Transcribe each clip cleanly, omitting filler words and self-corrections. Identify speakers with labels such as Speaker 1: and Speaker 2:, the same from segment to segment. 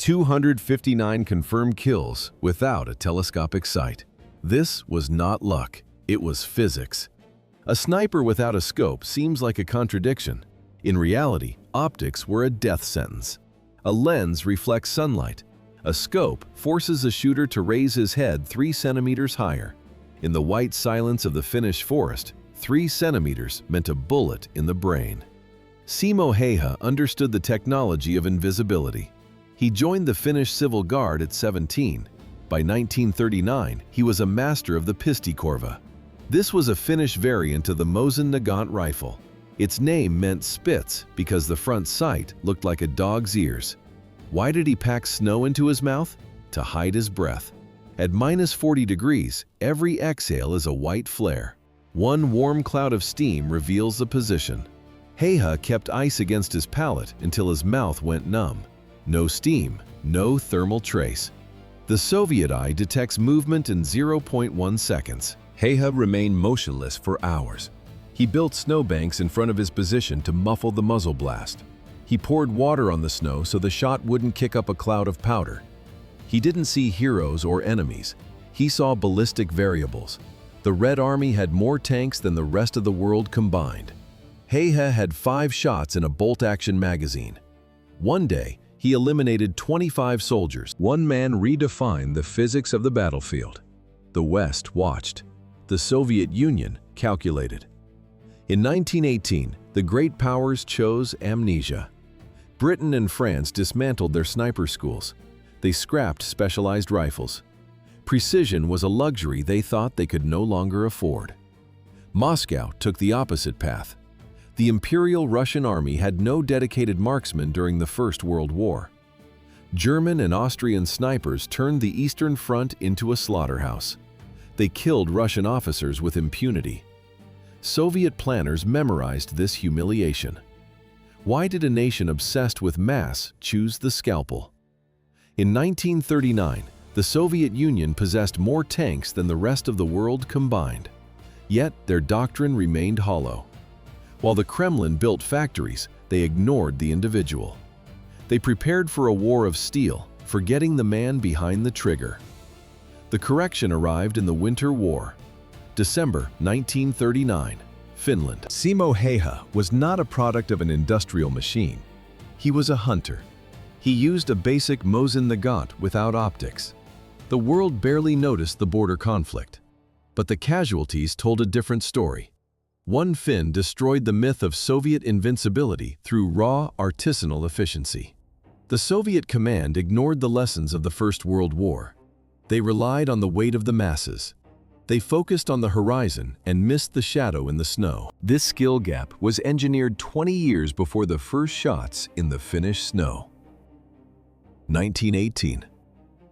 Speaker 1: 259 confirmed kills without a telescopic sight. This was not luck, it was physics. A sniper without a scope seems like a contradiction. In reality, optics were a death sentence. A lens reflects sunlight. A scope forces a shooter to raise his head 3 centimeters higher. In the white silence of the Finnish forest, 3 centimeters meant a bullet in the brain. Simo Häyhä understood the technology of invisibility. He joined the Finnish Civil Guard at 17. By 1939, he was a master of the pistikorva. This was a Finnish variant of the Mosin-Nagant rifle. Its name meant spitz because the front sight looked like a dog's ears. Why did he pack snow into his mouth? To hide his breath. At -40 degrees, every exhale is a white flare. One warm cloud of steam reveals the position. Häyhä kept ice against his palate until his mouth went numb. No steam, no thermal trace. The Soviet eye detects movement in 0.1 seconds.
Speaker 2: Häyhä remained motionless for hours. He built snowbanks in front of his position to muffle the muzzle blast. He poured water on the snow so the shot wouldn't kick up a cloud of powder. He didn't see heroes or enemies. He saw ballistic variables. The Red Army had more tanks than the rest of the world combined. Häyhä had 5 shots in a bolt-action magazine. One day, he eliminated 25 soldiers. One man redefined the physics of the battlefield. The West watched. The Soviet Union calculated. In 1918, the great powers chose amnesia. Britain and France dismantled their sniper schools. They scrapped specialized rifles. Precision was a luxury they thought they could no longer afford. Moscow took the opposite path. The Imperial Russian Army had no dedicated marksmen during the First World War. German and Austrian snipers turned the Eastern Front into a slaughterhouse. They killed Russian officers with impunity. Soviet planners memorized this humiliation. Why did a nation obsessed with mass choose the scalpel? In 1939, the Soviet Union possessed more tanks than the rest of the world combined. Yet their doctrine remained hollow. While the Kremlin built factories, they ignored the individual. They prepared for a war of steel, forgetting the man behind the trigger. The correction arrived in the Winter War. December 1939, Finland.
Speaker 1: Simo Häyhä was not a product of an industrial machine. He was a hunter. He used a basic Mosin-Nagant without optics. The world barely noticed the border conflict. But the casualties told a different story. One Finn destroyed the myth of Soviet invincibility through raw, artisanal efficiency. The Soviet command ignored the lessons of the First World War. They relied on the weight of the masses. They focused on the horizon and missed the shadow in the snow. This skill gap was engineered 20 years before the first shots in the Finnish snow. 1918.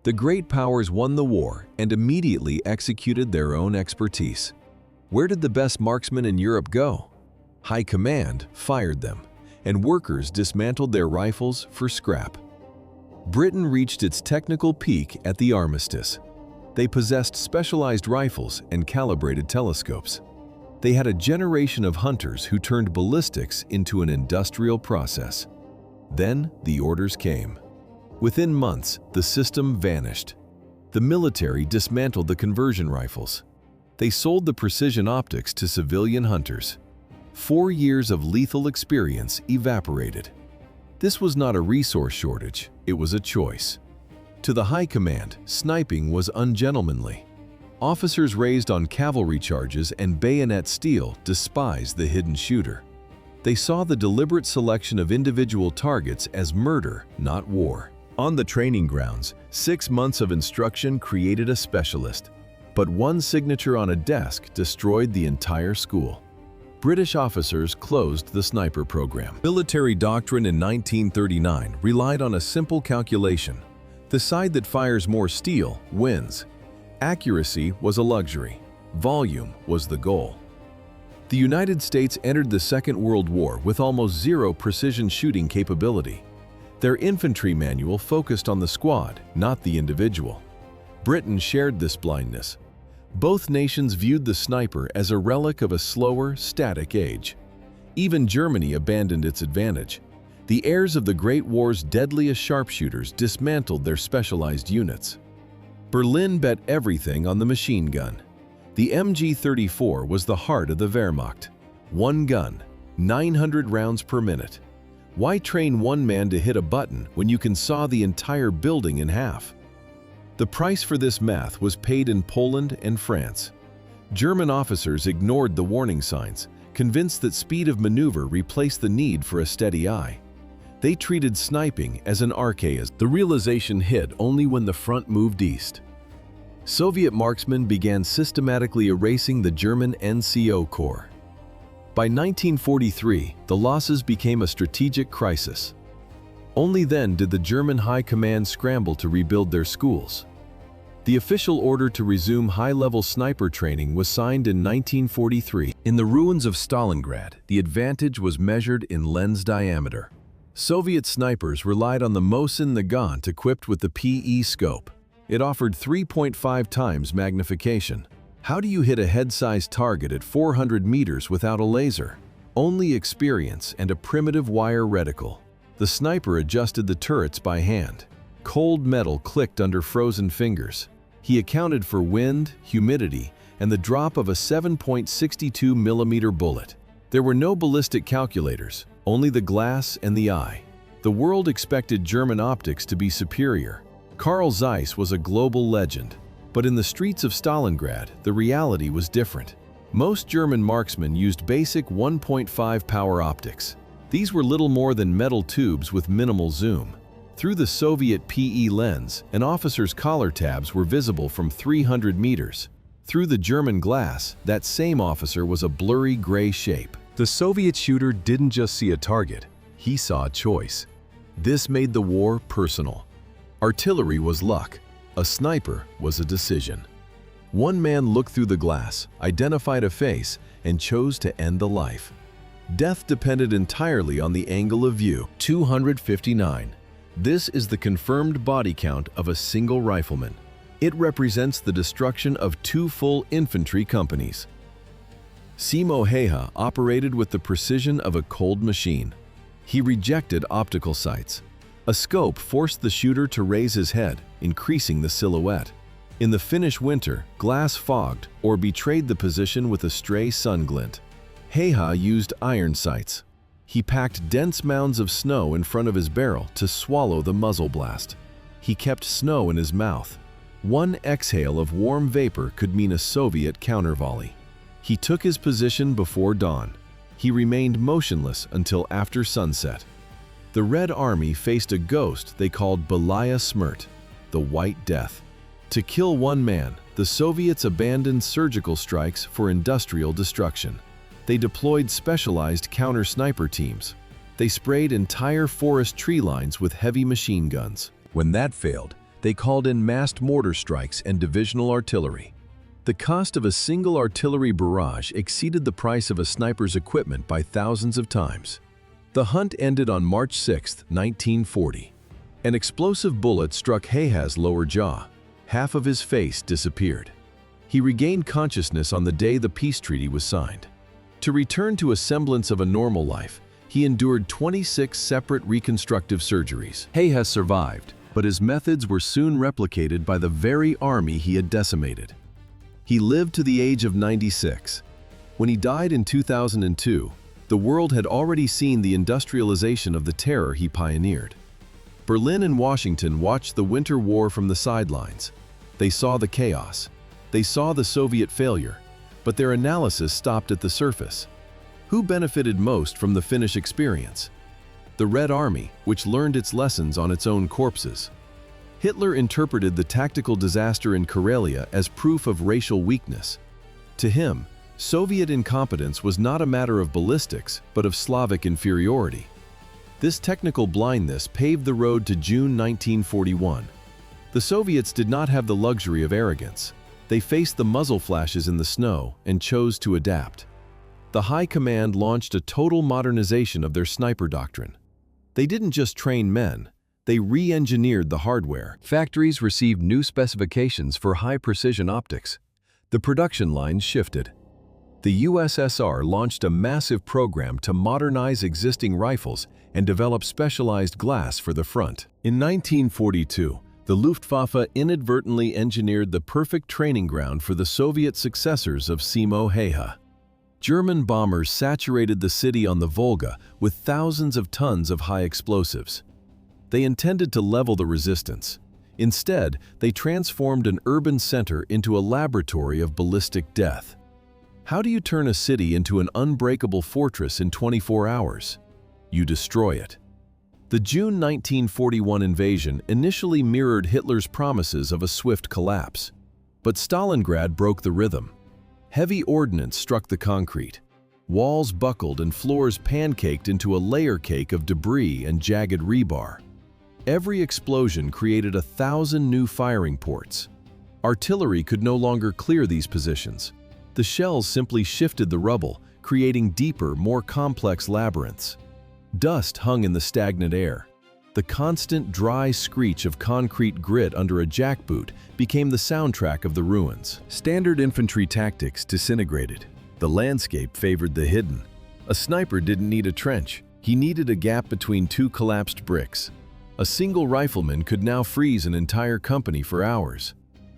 Speaker 1: The great powers won the war and immediately executed their own expertise. Where did the best marksmen in Europe go? High command fired them, and workers dismantled their rifles for scrap. Britain reached its technical peak at the armistice. They possessed specialized rifles and calibrated telescopes. They had a generation of hunters who turned ballistics into an industrial process. Then the orders came. Within months, the system vanished. The military dismantled the conversion rifles. They sold the precision optics to civilian hunters. 4 years of lethal experience evaporated. This was not a resource shortage, it was a choice. To the high command, sniping was ungentlemanly. Officers raised on cavalry charges and bayonet steel despised the hidden shooter. They saw the deliberate selection of individual targets as murder, not war. On the training grounds, 6 months of instruction created a specialist. But one signature on a desk destroyed the entire school. British officers closed the sniper program. Military doctrine in 1939 relied on a simple calculation. The side that fires more steel wins. Accuracy was a luxury. Volume was the goal. The United States entered the Second World War with almost zero precision shooting capability. Their infantry manual focused on the squad, not the individual. Britain shared this blindness. Both nations viewed the sniper as a relic of a slower, static age. Even Germany abandoned its advantage.
Speaker 2: The heirs of the Great War's deadliest sharpshooters dismantled their specialized units. Berlin bet everything on the machine gun. The MG-34 was the heart of the Wehrmacht. One gun, 900 rounds per minute. Why train one man to hit a button when you can saw the entire building in half? The price for this math was paid in Poland and France. German officers ignored the warning signs, convinced that speed of maneuver replaced the need for a steady eye. They treated sniping as an archaism. The realization hit only when the front moved east. Soviet marksmen began systematically erasing the German NCO Corps. By 1943, the losses became a strategic crisis. Only then did the German High Command scramble to rebuild their schools. The official order to resume high-level sniper training was signed in 1943. In the ruins of Stalingrad, the advantage was measured in lens diameter. Soviet snipers relied on the Mosin-Nagant equipped with the PE scope. It offered 3.5 times magnification. How do you hit a head-sized target at 400 meters without a laser? Only experience and a primitive wire reticle. The sniper adjusted the turrets by hand. Cold metal clicked under frozen fingers. He accounted for wind, humidity, and the drop of a 7.62 millimeter bullet. There were no ballistic calculators, only the glass and the eye. The world expected German optics to be superior. Carl Zeiss was a global legend. But in the streets of Stalingrad, the reality was different. Most German marksmen used basic 1.5 power optics. These were little more than metal tubes with minimal zoom. Through the Soviet PE lens, an officer's collar tabs were visible from 300 meters. Through the German glass, that same officer was a blurry gray shape. The Soviet shooter didn't just see a target, he saw a choice. This made the war personal. Artillery was luck. A sniper was a decision. One man looked through the glass, identified a face, and chose to end the life. Death depended entirely on the angle of view. 259. This is the confirmed body count of a single rifleman. It represents the destruction of 2 full infantry companies. Simo Häyhä operated with the precision of a cold machine. He rejected optical sights. A scope forced the shooter to raise his head, increasing the silhouette. In the Finnish winter, glass fogged or betrayed the position with a stray sun glint. Häyhä used iron sights. He packed dense mounds of snow in front of his barrel to swallow the muzzle blast. He kept snow in his mouth. One exhale of warm vapor could mean a Soviet counter-volley. He took his position before dawn. He remained motionless until after sunset. The Red Army faced a ghost they called Ballistics Smrt, the White Death. To kill one man, the Soviets abandoned surgical strikes for industrial destruction. They deployed specialized counter-sniper teams. They sprayed entire forest tree lines with heavy machine guns. When that failed, they called in massed mortar strikes and divisional artillery. The cost of a single artillery barrage exceeded the price of a sniper's equipment by thousands of times. The hunt ended on March 6, 1940. An explosive bullet struck Häyhä's lower jaw. Half of his face disappeared. He regained consciousness on the day the peace treaty was signed. To return to a semblance of a normal life, he endured 26 separate reconstructive surgeries. Häyhä survived, but his methods were soon replicated by the very army he had decimated. He lived to the age of 96. When he died in 2002, the world had already seen the industrialization of the terror he pioneered. Berlin and Washington watched the Winter War from the sidelines. They saw the chaos. They saw the Soviet failure, but their analysis stopped at the surface. Who benefited most from the Finnish experience? The Red Army, which learned its lessons on its own corpses. Hitler interpreted the tactical disaster in Karelia as proof of racial weakness. To him, Soviet incompetence was not a matter of ballistics, but of Slavic inferiority. This technical blindness paved the road to June 1941. The Soviets did not have the luxury of arrogance. They faced the muzzle flashes in the snow and chose to adapt. The High Command launched a total modernization of their sniper doctrine. They didn't just train men, they re-engineered the hardware. Factories received new specifications for high-precision optics. The production lines shifted.
Speaker 1: The USSR launched a massive program to modernize existing rifles and develop specialized glass for the front. In 1942, the Luftwaffe inadvertently engineered the perfect training ground for the Soviet successors of Simo Häyhä. German bombers saturated the city on the Volga with thousands of tons of high explosives. They intended to level the resistance. Instead, they transformed an urban center into a laboratory of ballistic death. How do you turn a city into an unbreakable fortress in 24 hours? You destroy it. The June 1941 invasion initially mirrored Hitler's promises of a swift collapse. But Stalingrad broke the rhythm. Heavy ordnance struck the concrete. Walls buckled and floors pancaked into a layer cake of debris and jagged rebar. Every explosion created 1,000 new firing ports. Artillery could no longer clear these positions. The shells simply shifted the rubble, creating deeper, more complex labyrinths. Dust hung in the stagnant air. The constant, dry screech of concrete grit under a jackboot became the soundtrack of the ruins. Standard infantry tactics disintegrated. The landscape favored the hidden. A sniper didn't need a trench. He needed a gap between two collapsed bricks. A single rifleman could now freeze an entire company for hours.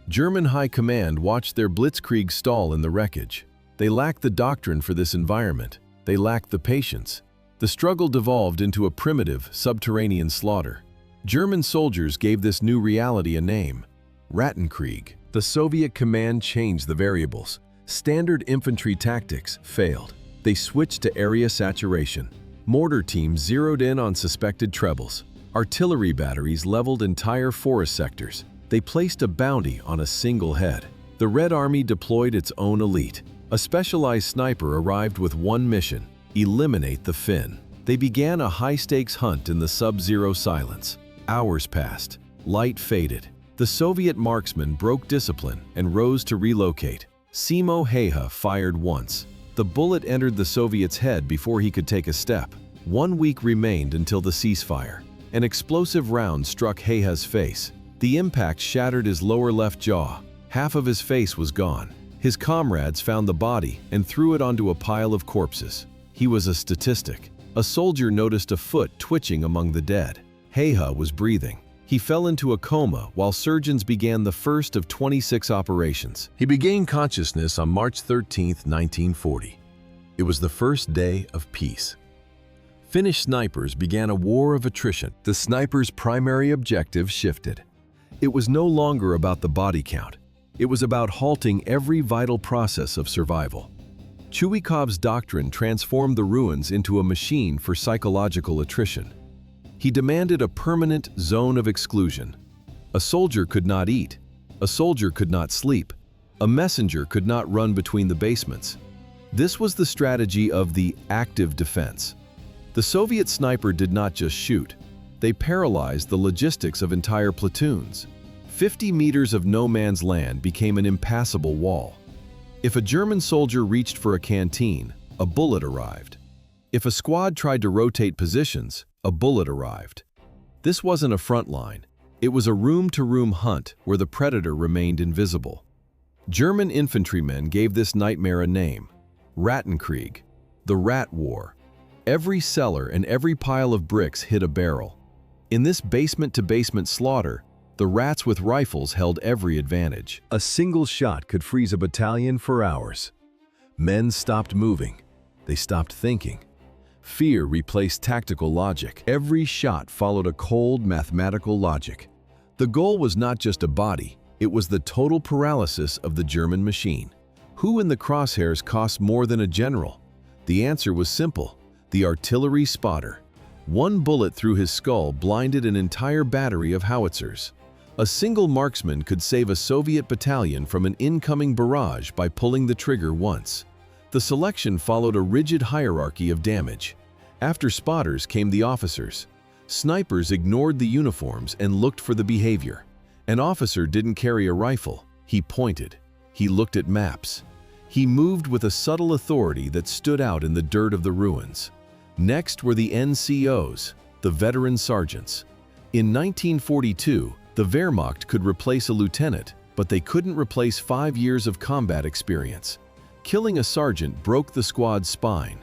Speaker 1: German high command watched their blitzkrieg stall in the wreckage. They lacked the doctrine for this environment. They lacked the patience. The struggle devolved into a primitive, subterranean slaughter. German soldiers gave this new reality a name: Rattenkrieg. The Soviet command changed the variables. Standard infantry tactics failed. They switched to area saturation. Mortar teams zeroed in on suspected trebles. Artillery batteries leveled entire forest sectors. They placed a bounty on a single head. The Red Army deployed its own elite. A specialized sniper arrived with one mission: eliminate the Finn. They began a high-stakes hunt in the sub-zero silence. Hours passed. Light faded. The Soviet marksman broke discipline and rose to relocate. Simo Häyhä fired once. The bullet entered the Soviet's head before he could take a step. 1 week remained until the ceasefire. An explosive round struck Häyhä's face. The impact shattered his lower left jaw. Half of his face was gone. His comrades found the body and threw it onto a pile of corpses. He was a statistic. A soldier noticed a foot twitching among the dead. Häyhä was breathing. He fell into a coma while surgeons began the first of 26 operations. He regained consciousness on March 13, 1940. It was the first day of peace. Finnish snipers began a war of attrition. The snipers' primary objective shifted. It was no longer about the body count. It was about halting every vital process of survival. Chuikov's doctrine transformed the ruins into a machine for psychological attrition. He demanded a permanent zone of exclusion. A soldier could not eat. A soldier could not sleep. A messenger could not run between the basements. This was the strategy of the active defense. The Soviet sniper did not just shoot. They paralyzed the logistics of entire platoons. 50 meters of no man's land became an impassable wall. If a German soldier reached for a canteen, a bullet arrived. If a squad tried to rotate positions, a bullet arrived. This wasn't a front line. It was a room-to-room hunt where the predator remained invisible. German infantrymen gave this nightmare a name: Rattenkrieg, the Rat War. Every cellar and every pile of bricks hit a barrel. In this basement-to-basement slaughter, the rats with rifles held every advantage. A single shot could freeze a battalion for hours. Men stopped moving. They stopped thinking. Fear replaced tactical logic. Every shot followed a cold, mathematical logic. The goal was not just a body, it was the total paralysis of the German machine. Who in the crosshairs cost more than a general? The answer was simple: the artillery spotter. One bullet through his skull blinded an entire battery of howitzers. A single marksman could save a Soviet battalion from an incoming barrage by pulling the trigger once. The selection followed a rigid hierarchy of damage. After spotters came the officers. Snipers ignored the uniforms and looked for the behavior. An officer didn't carry a rifle. He pointed. He looked at maps. He moved with a subtle authority that stood out in the dirt of the ruins. Next were the NCOs, the veteran sergeants. In 1942, the Wehrmacht could replace a lieutenant, but they couldn't replace 5 years of combat experience. Killing a sergeant broke the squad's spine.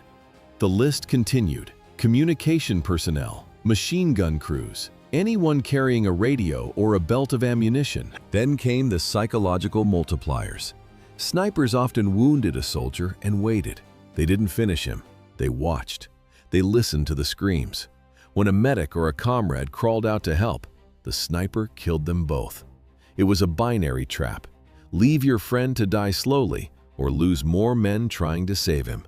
Speaker 1: The list continued. Communication personnel, machine gun crews, anyone carrying a radio or a belt of ammunition. Then came the psychological multipliers. Snipers often wounded a soldier and waited. They didn't finish him. They watched. They listened to the screams. When a medic or a comrade crawled out to help, the sniper killed them both. It was a binary trap. Leave your friend to die slowly or lose more men trying to save him.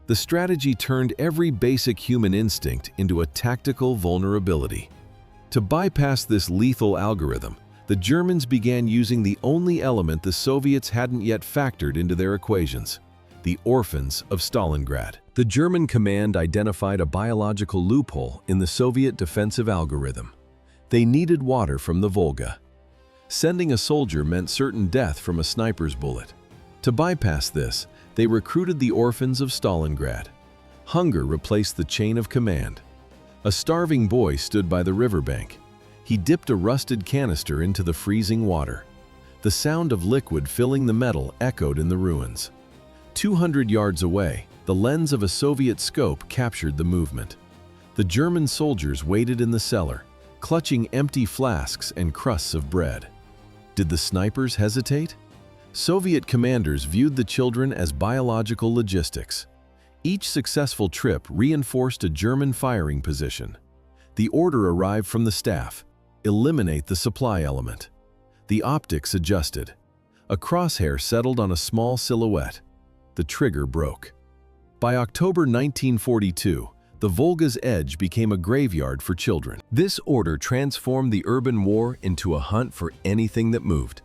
Speaker 1: The strategy turned every basic human instinct into a tactical vulnerability. To bypass this lethal algorithm, the Germans began using the only element the Soviets hadn't yet factored into their equations: the orphans of Stalingrad. The German command identified a biological loophole in the Soviet defensive algorithm. They needed water from the Volga. Sending a soldier meant certain death from a sniper's bullet. To bypass this, they recruited the orphans of Stalingrad. Hunger replaced the chain of command. A starving boy stood by the riverbank. He dipped a rusted canister into the freezing water. The sound of liquid filling the metal echoed in the ruins. 200 yards away, the lens of a Soviet scope captured the movement. The German soldiers waited in the cellar, clutching empty flasks and crusts of bread. Did the snipers hesitate? Soviet commanders viewed the children as biological logistics. Each successful trip reinforced a German firing position. The order arrived from the staff: eliminate the supply element. The optics adjusted. A crosshair settled on a small silhouette. The trigger broke. By October 1942, the Volga's edge became a graveyard for children. This order transformed the urban war into a hunt for anything that moved.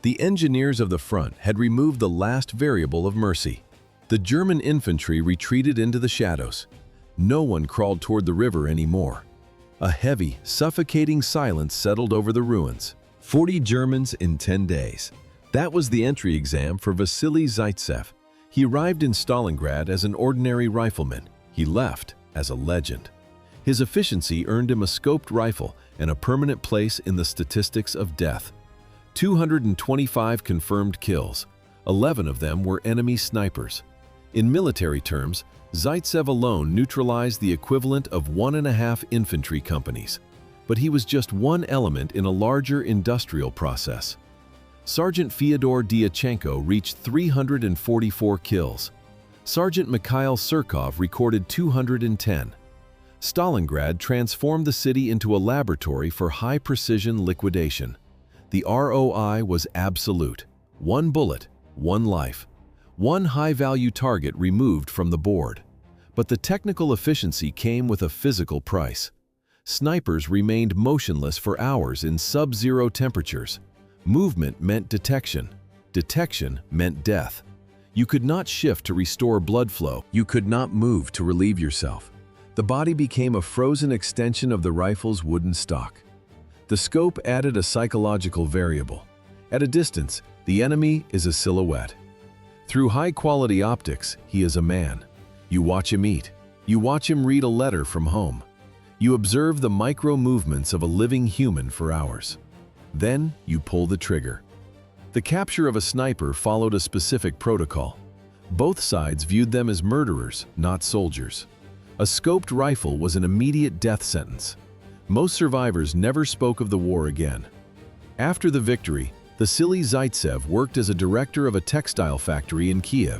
Speaker 1: The engineers of the front had removed the last variable of mercy. The German infantry retreated into the shadows. No one crawled toward the river anymore. A heavy, suffocating silence settled over the ruins. 40 Germans in 10 days. That was the entry exam for Vasily Zaitsev. He arrived in Stalingrad as an ordinary rifleman. He left as a legend. His efficiency earned him a scoped rifle and a permanent place in the statistics of death. 225 confirmed kills. 11 of them were enemy snipers. In military terms, Zaitsev alone neutralized the equivalent of 1.5 infantry companies. But he was just one element in a larger industrial process. Sergeant Fyodor Dyachenko reached 344 kills. Sergeant Mikhail Surkov recorded 210. Stalingrad transformed the city into a laboratory for high-precision liquidation. The ROI was absolute. One bullet, one life. One high-value target removed from the board. But the technical efficiency came with a physical price. Snipers remained motionless for hours in sub-zero temperatures. Movement meant detection. Detection meant death. You could not shift to restore blood flow. You could not move to relieve yourself. The body became a frozen extension of the rifle's wooden stock. The scope added a psychological variable. At a distance, the enemy is a silhouette. Through high-quality optics, he is a man. You watch him eat. You watch him read a letter from home. You observe the micro-movements of a living human for hours. Then you pull the trigger. The capture of a sniper followed a specific protocol. Both sides viewed them as murderers, not soldiers. A scoped rifle was an immediate death sentence. Most survivors never spoke of the war again. After the victory, Vasily Zaitsev worked as a director of a textile factory in Kiev.